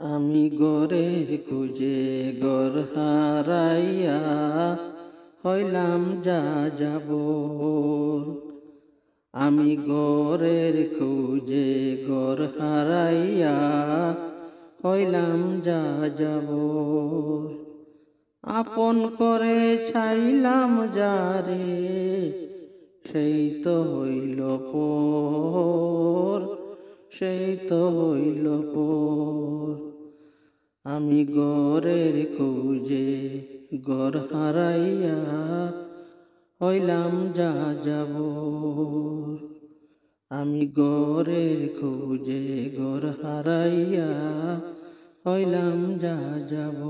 আমি গরের খুঁজে গর হারাইয়া হইলাম যা যাব। আমি গরের খুঁজে গর হারাইয়া হইলাম যা যাব। আপন করে ছাইলাম যারে সেই তো হইল পর, সেই তো হইল পর। আমি গরের খুঁজে গর হারাইয়া হইলাম যা যাব। আমি গরের খুঁজে গর হারাইয়া হইলাম যা যাব।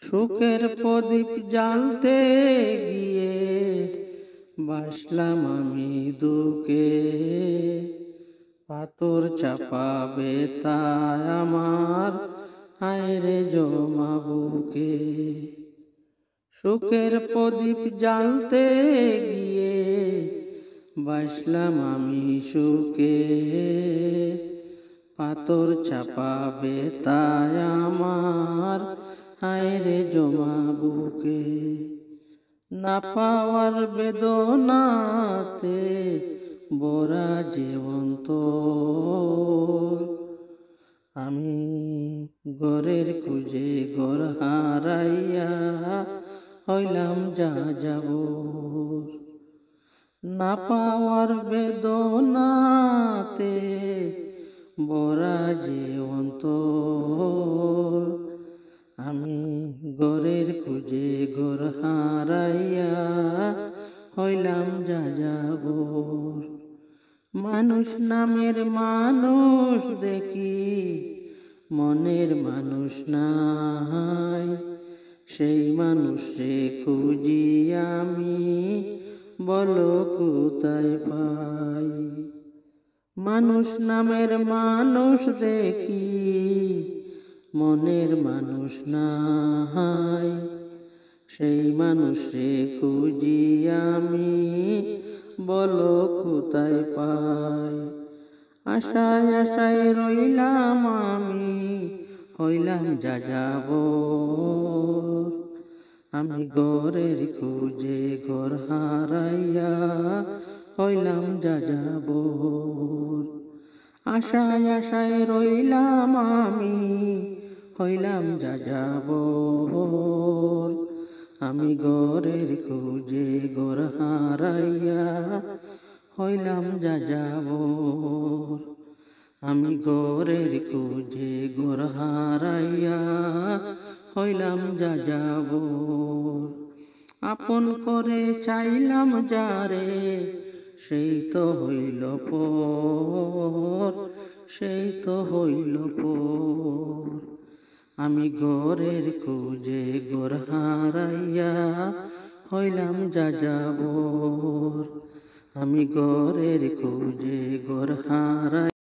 সুখের প্রদীপ জ্বালতে গিয়ে বাসলাম আমি দুঃখে, পাথর চাপাবে তাই আমার হায়রে জমা বুকে। সুখের প্রদীপ জ্বালতে গিয়ে বাসলাম আমি সুখে, পাথর চাপাবে তাই আমার হায়রে জমা বুকে। না পাওয়ার বেদনাতে বরা জীবন্ত আমি গরের খুঁজে গর হারাইয়া হইলাম যা যাব। না পাওয়ার বেদনাতে বরা জীবন্ত আমি গরের খুঁজে গর হারাইয়া হইলাম যা যাব। মানুষ নামের মানুষ দেখি মনের মানুষ নাই, সেই মানুষে খুঁজি আমি বলো কোথায় পাই। মানুষ নামের মানুষ দেখি মনের মানুষ নাই, সেই মানুষে খুঁজি আমি বলো কোথায় পাই। আশায় আশায় রইলাম আমি হইলাম যা যাব। আমি গরের খুঁজে গর হারাইয়া হইলাম যা যাব। আশায় আশায় রইলাম আমি হইলাম যা যাব। আমি গরের খুঁজে গর হারাইয়া হইলাম যা যাব। আমি গরের খুঁজে গর হারাইয়া হইলাম যা যাব। আপন করে চাইলাম যারে সেই তো হইল পর, সেই তো হইল পর। আমি গরের খুঁজে গর হারাইয়া হইলাম যা যাব। আমি গরের খুঁজে গর হারাইয়া